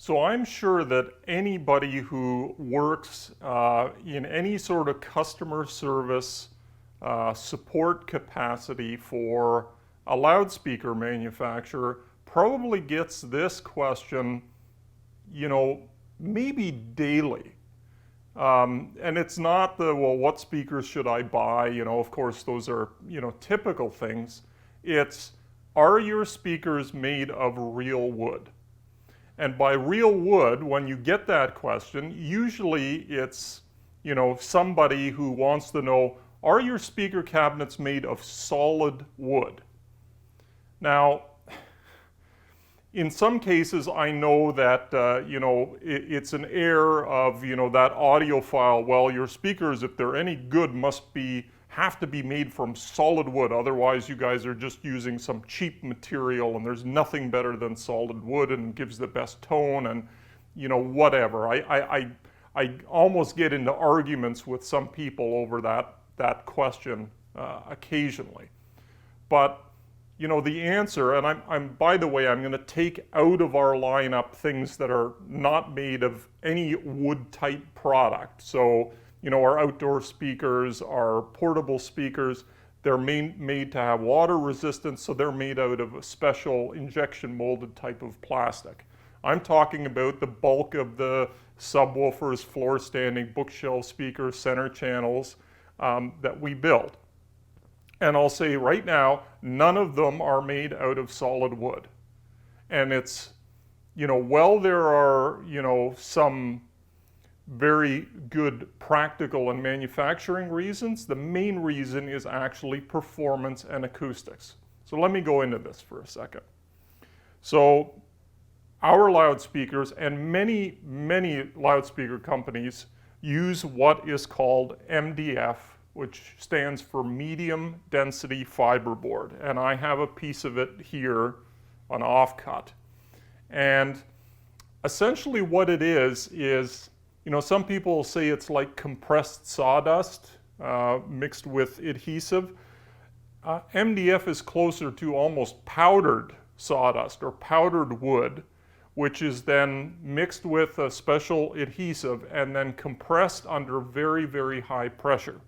So I'm sure that anybody who works in any sort of customer service support capacity for a loudspeaker manufacturer probably gets this question, maybe daily. And it's not the, well, what speakers should I buy? Of course, those are, typical things. It's, are your speakers made of real wood? And by real wood, when you get that question, usually it's, somebody who wants to know, are your speaker cabinets made of solid wood? Now, in some cases, I know that, it's an error of, that audiophile, well, your speakers, if they're any good, have to be made from solid wood. Otherwise, you guys are just using some cheap material and there's nothing better than solid wood and gives the best tone and, whatever. I almost get into arguments with some people over that question occasionally. But the answer, and I'm by the way, I'm going to take out of our lineup things that are not made of any wood type product. So, our outdoor speakers, our portable speakers, they're made to have water resistance, so they're made out of a special injection molded type of plastic. I'm talking about the bulk of the subwoofers, floor standing, bookshelf speakers, center channels that we build. And I'll say right now, none of them are made out of solid wood. And it's, while there are, some very good practical and manufacturing reasons, the main reason is actually performance and acoustics. So let me go into this for a second. So our loudspeakers and many, many loudspeaker companies use what is called MDF, which stands for medium density fiberboard. And I have a piece of it here, an offcut. And essentially what it is, some people say it's like compressed sawdust mixed with adhesive. MDF is closer to almost powdered sawdust or powdered wood, which is then mixed with a special adhesive and then compressed under very, very high pressure.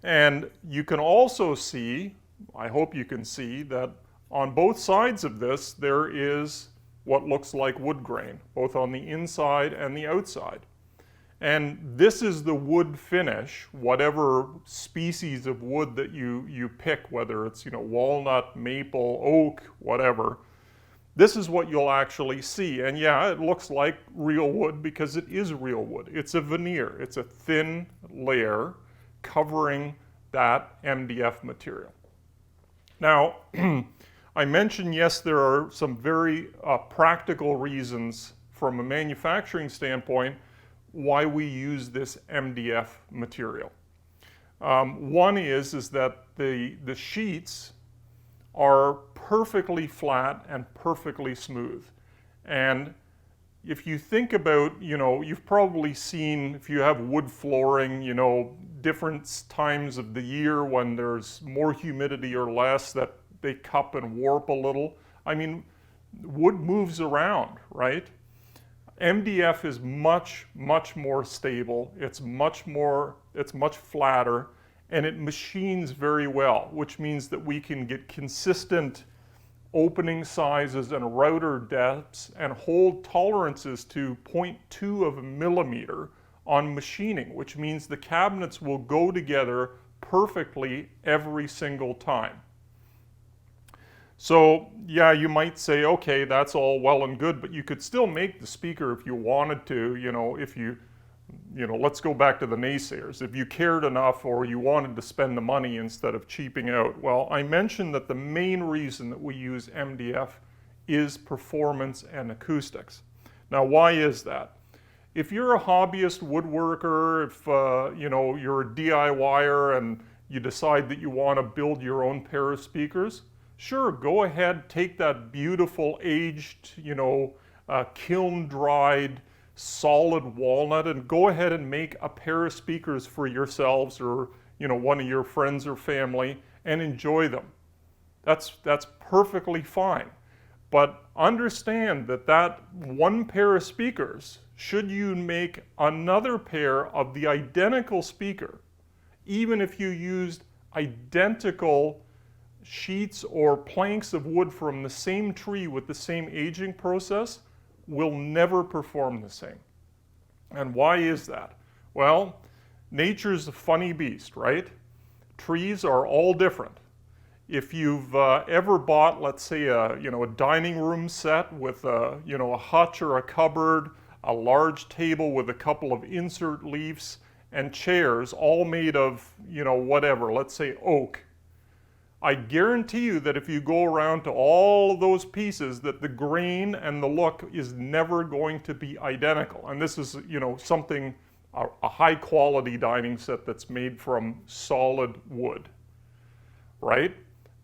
And you can also see, I hope you can see, that on both sides of this there is what looks like wood grain, both on the inside and the outside. And this is the wood finish, whatever species of wood that you pick, whether it's walnut, maple, oak, whatever. This is what you'll actually see. And yeah, it looks like real wood because it is real wood. It's a veneer. It's a thin layer covering that MDF material. Now, I mentioned, yes, there are some very practical reasons from a manufacturing standpoint why we use this MDF material. One is that the sheets are perfectly flat and perfectly smooth. And if you think about, you've probably seen, if you have wood flooring, different times of the year when there's more humidity or less, that they cup and warp a little. I mean, wood moves around, right? MDF is much, much more stable. It's much flatter, and it machines very well, which means that we can get consistent opening sizes and router depths and hold tolerances to 0.2 of a millimeter on machining, which means the cabinets will go together perfectly every single time. So yeah, you might say, okay, that's all well and good, but you could still make the speaker if you wanted to, let's go back to the naysayers. If you cared enough or you wanted to spend the money instead of cheaping out. Well, I mentioned that the main reason that we use MDF is performance and acoustics. Now, why is that? If you're a hobbyist woodworker, if you're a DIYer and you decide that you want to build your own pair of speakers, sure, go ahead, take that beautiful aged, kiln-dried, solid walnut and go ahead and make a pair of speakers for yourselves or, one of your friends or family and enjoy them. That's perfectly fine. But understand that that one pair of speakers, should you make another pair of the identical speaker, even if you used identical sheets or planks of wood from the same tree with the same aging process, will never perform the same. And why is that? Well, nature's a funny beast, right? Trees are all different. If you've ever bought, let's say, a dining room set with a hutch or a cupboard, a large table with a couple of insert leaves and chairs, all made of, whatever, let's say oak, I guarantee you that if you go around to all of those pieces, that the grain and the look is never going to be identical. And this is, something, a high quality dining set that's made from solid wood, right?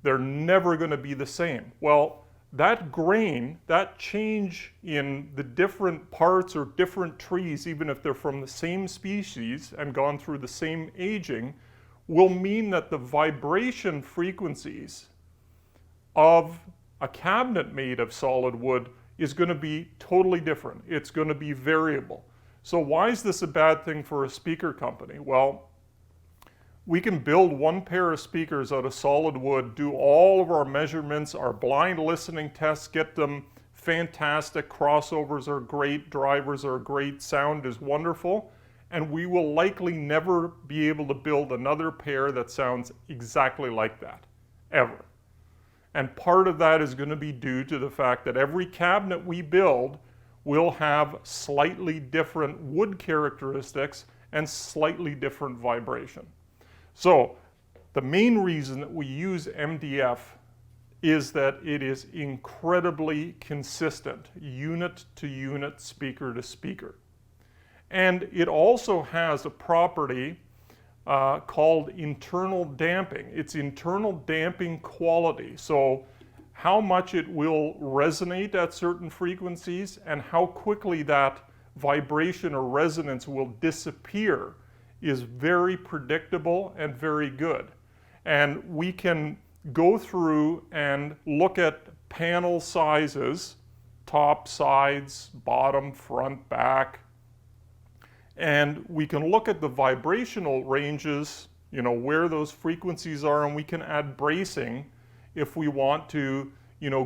They're never going to be the same. Well, that grain, that change in the different parts or different trees, even if they're from the same species and gone through the same aging, will mean that the vibration frequencies of a cabinet made of solid wood is going to be totally different. It's going to be variable. So why is this a bad thing for a speaker company? Well, we can build one pair of speakers out of solid wood, do all of our measurements, our blind listening tests, get them fantastic, crossovers are great, drivers are great, sound is wonderful, and we will likely never be able to build another pair that sounds exactly like that, ever. And part of that is going to be due to the fact that every cabinet we build will have slightly different wood characteristics and slightly different vibration. So the main reason that we use MDF is that it is incredibly consistent, unit to unit, speaker to speaker. And it also has a property called internal damping. It's internal damping quality. So how much it will resonate at certain frequencies and how quickly that vibration or resonance will disappear is very predictable and very good. And we can go through and look at panel sizes, top, sides, bottom, front, back, and we can look at the vibrational ranges, where those frequencies are, and we can add bracing if we want to,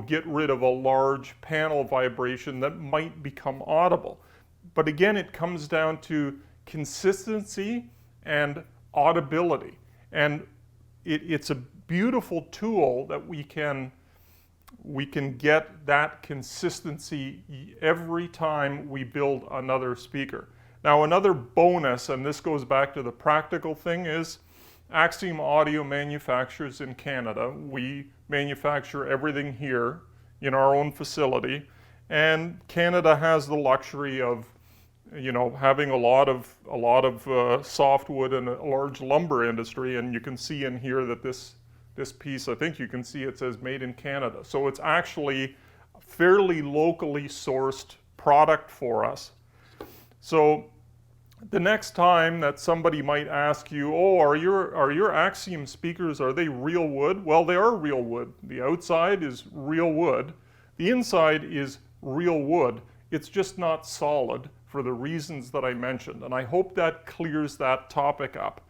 get rid of a large panel vibration that might become audible. But again, it comes down to consistency and audibility. And it's a beautiful tool that we can get that consistency every time we build another speaker. Now, another bonus, and this goes back to the practical thing, is Axiom Audio manufactures in Canada. We manufacture everything here in our own facility, and Canada has the luxury of having a lot of softwood and a large lumber industry, and you can see in here that this piece, I think you can see it says made in Canada. So it's actually a fairly locally sourced product for us. So the next time that somebody might ask you, oh, are your Axiom speakers, are they real wood? Well, they are real wood. The outside is real wood. The inside is real wood. It's just not solid for the reasons that I mentioned. And I hope that clears that topic up.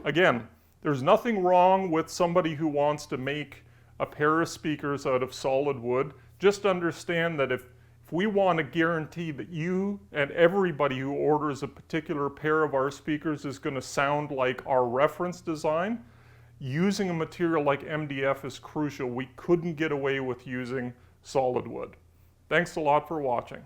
Again, there's nothing wrong with somebody who wants to make a pair of speakers out of solid wood. Just understand that if we want to guarantee that you and everybody who orders a particular pair of our speakers is going to sound like our reference design, using a material like MDF is crucial. We couldn't get away with using solid wood. Thanks a lot for watching.